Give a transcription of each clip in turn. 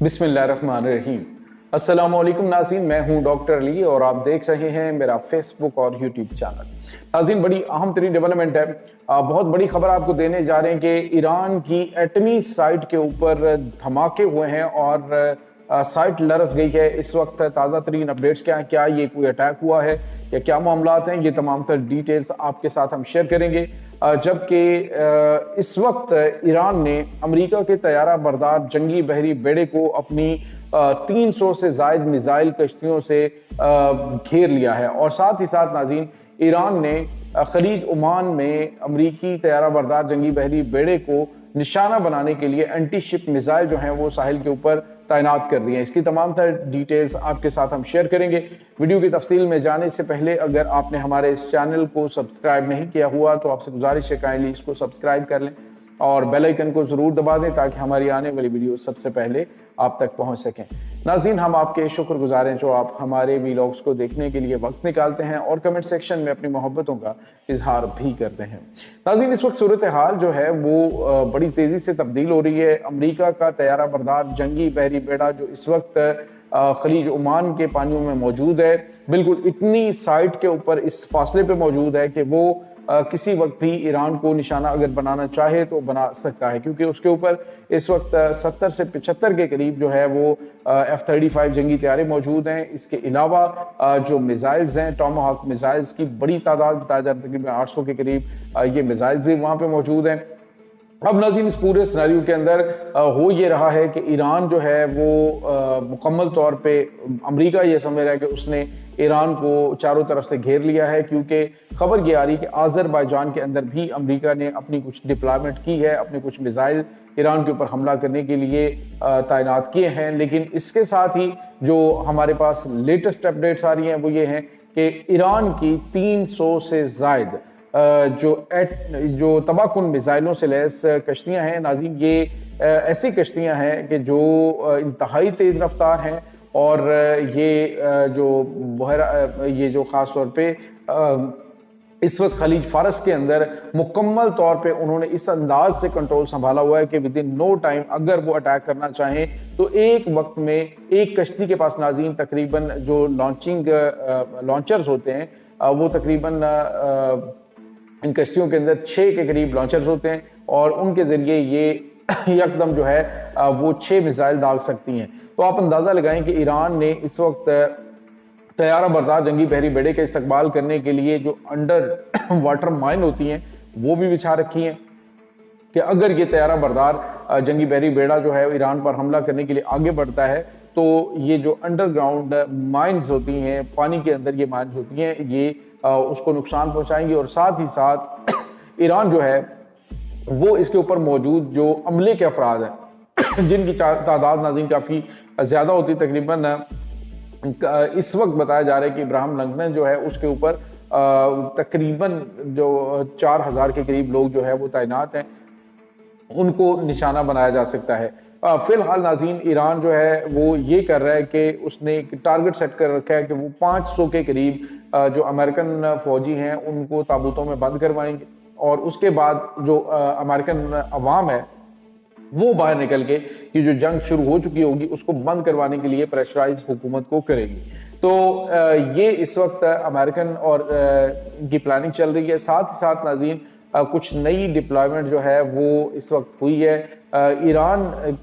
बिस्मिल्लाहिर्रहमानिर्रहीम। अस्सलाम वालेकुम नाज़रीन, मैं हूं डॉक्टर अली और आप देख रहे हैं मेरा फेसबुक और यूट्यूब चैनल। नाज़रीन, बड़ी अहम तरीन डेवलपमेंट है, बहुत बड़ी खबर आपको देने जा रहे हैं कि ईरान की एटमी साइट के ऊपर धमाके हुए हैं और साइट लरस गई है। इस वक्त ताज़ा तरीन अपडेट्स क्या हैं, क्या ये कोई अटैक हुआ है या क्या मामलात हैं, ये तमाम तर डिटेल्स आपके साथ हम शेयर करेंगे। जबकि इस वक्त ईरान ने अमेरिका के तैयारा बरदार जंगी बहरी बेड़े को अपनी 300 से ज़ायद मिसाइल कश्तियों से घेर लिया है। और साथ ही साथ नाज़रीन, ईरान ने खलीज ओमान में अमरीकी तैयारा बरदार जंगी बहरी बेड़े को निशाना बनाने के लिए एंटी शिप मिसाइल जो हैं वो साहिल के ऊपर तैनात कर दिए हैं। इसकी तमाम तर डिटेल्स आपके साथ हम शेयर करेंगे। वीडियो की तफसील में जाने से पहले अगर आपने हमारे इस चैनल को सब्सक्राइब नहीं किया हुआ तो आपसे गुजारिश है काइंडली इसको सब्सक्राइब कर लें और बेल आइकन को ज़रूर दबा दें ताकि हमारी आने वाली वीडियो सबसे पहले आप तक पहुंच सकें। नाज़रीन, हम आपके शुक्रगुजार हैं जो आप हमारे वीलॉग्स को देखने के लिए वक्त निकालते हैं और कमेंट सेक्शन में अपनी मोहब्बतों का इजहार भी करते हैं। नाज़रीन, इस वक्त सूरत हाल जो है वो बड़ी तेज़ी से तब्दील हो रही है। अमरीका का तैयारा बरदार जंगी बहरी बेड़ा जो इस वक्त खलीज ओमान के पानियों में मौजूद है, बिल्कुल इतनी साइट के ऊपर इस फासले पे मौजूद है कि वो किसी वक्त भी ईरान को निशाना अगर बनाना चाहे तो बना सकता है, क्योंकि उसके ऊपर इस वक्त 70 से 75 के करीब जो है वो F-35 जंगी तैयारे मौजूद हैं। इसके अलावा जो मिसाइल्स हैं, टॉमाहॉक मिसाइल्स की बड़ी तादाद बताया जाता है, तकरीबन 800 के करीब ये मिसाइल्स भी वहाँ पे मौजूद हैं। अब नाज़रीन, इस पूरे सिनेरियो के अंदर हो ये रहा है कि ईरान जो है वो मुकम्मल तौर पे अमेरिका ये समझ रहा है कि उसने ईरान को चारों तरफ से घेर लिया है, क्योंकि खबर ये आ रही है कि आज़रबाईजान के अंदर भी अमेरिका ने अपनी कुछ डिप्लॉयमेंट की है, अपने कुछ मिसाइल ईरान के ऊपर हमला करने के लिए तैनात किए हैं। लेकिन इसके साथ ही जो हमारे पास लेटेस्ट अपडेट्स आ रही हैं वो ये हैं कि ईरान की 300 से ज़ायद जो तबाहकुन मिसाइलों से लैस कश्तियाँ हैं नाज़रीन, ये ऐसी कश्तियाँ हैं कि जो इंतहाई तेज़ रफ्तार हैं और ये जो ख़ास तौर पे इस वक्त खलीज फारस के अंदर मुकम्मल तौर पे उन्होंने इस अंदाज से कंट्रोल संभाला हुआ है कि विद इन नो टाइम अगर वो अटैक करना चाहें तो एक वक्त में एक कश्ती के पास नाज़रीन तकरीबन जो लॉन्चर्स होते हैं वो तकरीबन इन कश्तियों के अंदर 6 के करीब लॉन्चर्स होते हैं और उनके ज़रिए ये यकदम जो है वो 6 मिसाइल दाग सकती हैं। तो आप अंदाज़ा लगाएं कि ईरान ने इस वक्त तैयारा बरदार जंगी बहरी बेड़े का इस्तकबाल करने के लिए जो अंडर वाटर माइन होती हैं वो भी बिछा रखी हैं कि अगर ये तैयारा बरदार जंगी बहरी बेड़ा जो है ईरान पर हमला करने के लिए आगे बढ़ता है तो ये जो अंडरग्राउंड माइंस होती हैं, पानी के अंदर ये माइंस होती हैं, ये उसको नुकसान पहुंचाएंगी। और साथ ही साथ ईरान जो है वो इसके ऊपर मौजूद जो अमले के अफराद हैं जिनकी तादाद नाज़रीन काफ़ी ज़्यादा होती है, तकरीबन इस वक्त बताया जा रहा है कि इब्राहिम लंगन जो है उसके ऊपर तकरीबन जो 4000 के करीब लोग जो है वो तैनात हैं, उनको निशाना बनाया जा सकता है। फिलहाल नाज़रीन, ईरान जो है वो ये कर रहा है कि उसने एक टारगेट सेट कर रखा है कि वो 500 के करीब जो अमेरिकन फ़ौजी हैं उनको ताबूतों में बंद करवाएंगे और उसके बाद जो अमेरिकन अवाम है वो बाहर निकल के कि जो जंग शुरू हो चुकी होगी उसको बंद करवाने के लिए प्रेशराइज हुकूमत को करेगी। तो ये इस वक्त अमेरिकन और इनकी प्लानिंग चल रही है। साथ ही साथ नाज़रीन, कुछ नई डिप्लॉयमेंट जो है वो इस वक्त हुई है। ईरान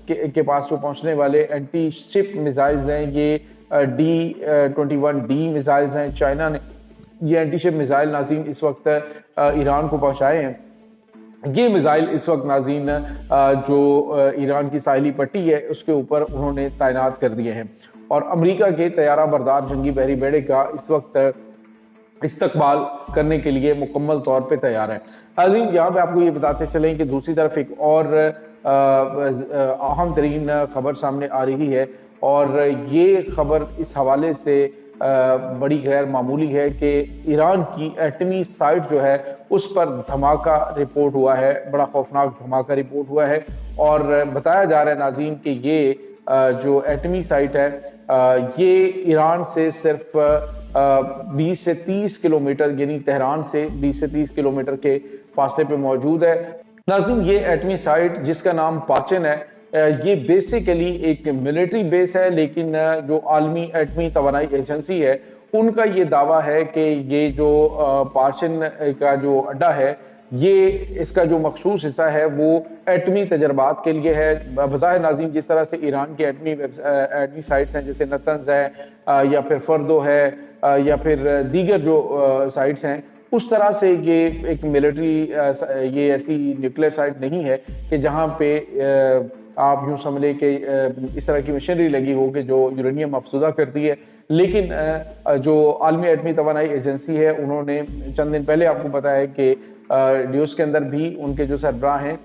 के पास जो पहुंचने वाले एंटी शिप मिसाइल्स हैं ये D-21D मिसाइल्स हैं। चाइना ने ये एंटी शिप मिसाइल नाज़रीन इस वक्त ईरान को पहुंचाए हैं। ये मिसाइल इस वक्त नाज़रीन जो ईरान की साहिली पट्टी है उसके ऊपर उन्होंने तैनात कर दिए हैं और अमेरिका के तैयारा बरदार जंगी बहरी बेड़े का इस वक्त इस्तकबाल करने के लिए मुकम्मल तौर पे तैयार है। नाज़रीन, यहाँ पे आपको ये बताते चलें कि दूसरी तरफ एक और अहम तरीन खबर सामने आ रही है और ये खबर इस हवाले से बड़ी गैर मामूली है कि ईरान की एटमी साइट जो है उस पर धमाका रिपोर्ट हुआ है, बड़ा खौफनाक धमाका रिपोर्ट हुआ है और बताया जा रहा है नाज़रीन कि ये जो एटमी साइट है ये ईरान से सिर्फ 20 से 30 किलोमीटर यानी तेहरान से 20 से 30 किलोमीटर के फासले पे मौजूद है। नाज़रीन, ये एटमी साइट जिसका नाम पाचन है یہ بیسیکلی ایک ملٹری بیس ہے، لیکن جو عالمی ایٹمی توانائی ایجنسی ہے ان کا یہ دعویٰ ہے کہ یہ جو پارچن کا جو اڈا ہے یہ اس کا جو مخصوص حصہ ہے وہ ایٹمی تجربات کے لیے ہے۔ بظاہر ناظرین جس طرح سے ایران کی ایٹمی سائٹس ہیں جیسے نتنز ہے یا پھر فردو ہے یا پھر دیگر جو سائٹس ہیں، اس طرح سے یہ ایک ملٹری یہ ایسی نیوکلیئر سائٹ نہیں ہے کہ جہاں پہ آپ یوں سمجھ لیں کہ اس طرح کی مشینری لگی ہو کہ جو یورینیم افزودہ کرتی ہے۔ لیکن جو عالمی ایٹمی توانائی ایجنسی ہے انہوں نے چند دن پہلے آپ کو پتا ہے کہ نیوز کے اندر بھی ان کے جو سربراہ ہیں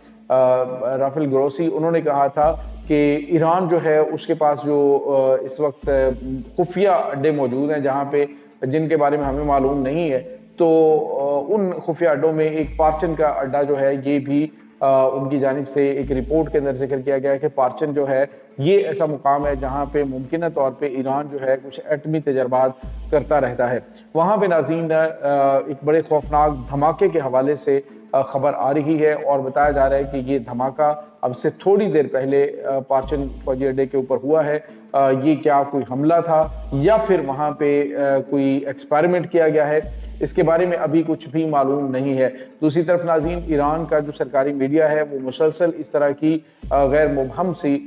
رافیل گروسی، انہوں نے کہا تھا کہ ایران جو ہے اس کے پاس جو اس وقت خفیہ اڈے موجود ہیں جہاں پہ جن کے بارے میں ہمیں معلوم نہیں ہے، تو ان خفیہ اڈوں میں ایک پارچن کا اڈا جو ہے یہ بھی ان کی جانب سے ایک رپورٹ کے اندر ذکر کیا گیا ہے کہ پارچن جو ہے یہ ایسا مقام ہے جہاں پہ ممکنہ طور پہ ایران جو ہے کچھ ایٹمی تجربات کرتا رہتا ہے۔ وہاں پہ ناظرین ایک بڑے خوفناک دھماکے کے حوالے سے خبر آ رہی ہے اور بتایا جا رہا ہے کہ یہ دھماکہ اب سے تھوڑی دیر پہلے پارچن فوجی اڈے کے اوپر ہوا ہے۔ یہ کیا کوئی حملہ تھا یا پھر وہاں پہ کوئی ایکسپیریمنٹ کیا گیا ہے، اس کے بارے میں ابھی کچھ بھی معلوم نہیں ہے۔ دوسری طرف ناظرین ایران کا جو سرکاری میڈیا ہے وہ مسلسل اس طرح کی غیر مبہم سی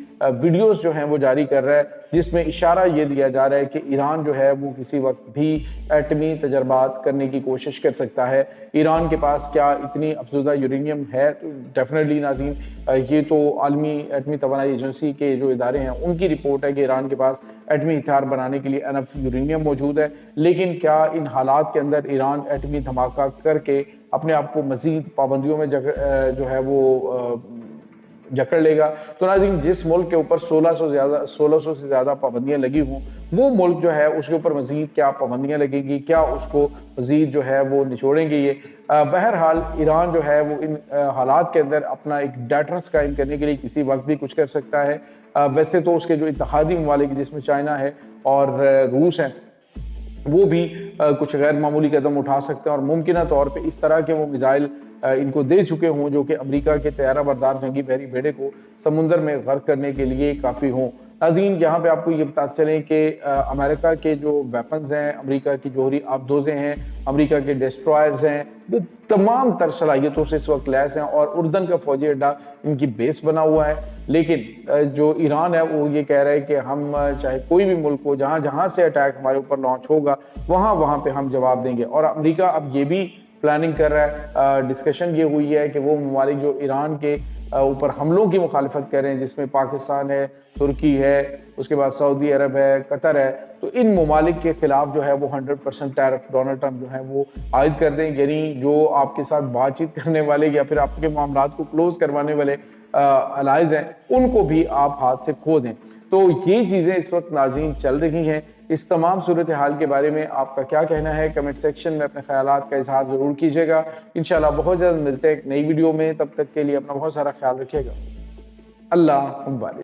ویڈیوز جو ہیں وہ جاری کر رہا ہے جس میں اشارہ یہ دیا جا رہا ہے کہ ایران جو ہے وہ کسی وقت بھی ایٹمی تجربات کرنے کی کوشش کر سکتا ہے۔ ایران کے پاس کیا اتنی افزودہ یورینیم ہے؟ تو ڈیفینیٹلی ناظرین یہ تو عالمی ایٹمی توانائی ایجنسی کے جو ادارے ہیں ان کی رپورٹ ہے کہ ایران کے پاس ایٹمی ہتھیار بنانے کے لیے انف یورینیم موجود ہے، لیکن کیا ان حالات کے اندر ایران ایٹمی دھماکہ کر کے اپنے آپ کو مزید پابندیوں میں جو ہے وہ جکڑ لے گا؟ تو ناظرین جس ملک کے اوپر 1600 سے زیادہ پابندیاں لگی ہوں وہ ملک جو ہے اس کے اوپر مزید کیا پابندیاں لگیں گی، کیا اس کو مزید جو ہے وہ نچوڑیں گے یہ؟ بہرحال ایران جو ہے وہ ان حالات کے اندر اپنا ایک ڈیٹرنس قائم کرنے کے لیے کسی وقت بھی کچھ کر سکتا ہے۔ ویسے تو اس کے جو اتحادی ممالک جس میں چائنا ہے اور روس ہیں وہ بھی کچھ غیر معمولی قدم اٹھا سکتے ہیں اور ممکنہ طور پہ اس طرح کے وہ میزائل ان کو دے چکے ہوں جو کہ امریکہ کے طیارہ بردار جنگی بحری بیڑے کو سمندر میں غرق کرنے کے لیے کافی ہوں۔ ناظرین یہاں پہ آپ کو یہ بتاتے چلیں کہ امریکہ کے جو ویپنز ہیں، امریکہ کی جوہری آبدوزیں ہیں، امریکہ کے ڈسٹرائرز ہیں، وہ تمام تر صلاحیتوں سے اس وقت لیس ہیں اور اردن کا فوجی اڈا ان کی بیس بنا ہوا ہے۔ لیکن جو ایران ہے وہ یہ کہہ رہا ہے کہ ہم چاہے کوئی بھی ملک ہو جہاں جہاں سے اٹیک ہمارے اوپر لانچ ہوگا وہاں پہ ہم جواب دیں گے۔ اور امریکہ اب یہ بھی پلاننگ کر رہا ہے، ڈسکشن یہ ہوئی ہے کہ وہ ممالک جو ایران کے اوپر حملوں کی مخالفت کر رہے ہیں جس میں پاکستان ہے، ترکی ہے، اس کے بعد سعودی عرب ہے، قطر ہے، تو ان ممالک کے خلاف جو ہے وہ 100% ٹیرف ڈونلڈ ٹرمپ جو ہے وہ عائد کر دیں، یعنی جو آپ کے ساتھ بات چیت کرنے والے یا پھر آپ کے معاملات کو کلوز کروانے والے الائز ہیں ان کو بھی آپ ہاتھ سے کھو دیں۔ تو یہ چیزیں اس وقت ناظرین چل رہی ہیں۔ اس تمام صورتحال کے بارے میں آپ کا کیا کہنا ہے؟ کمنٹ سیکشن میں اپنے خیالات کا اظہار ضرور کیجیے گا۔ انشاءاللہ بہت جلد ملتے ہیں ایک نئی ویڈیو میں، تب تک کے لیے اپنا بہت سارا خیال رکھیے گا۔ اللہ حافظ۔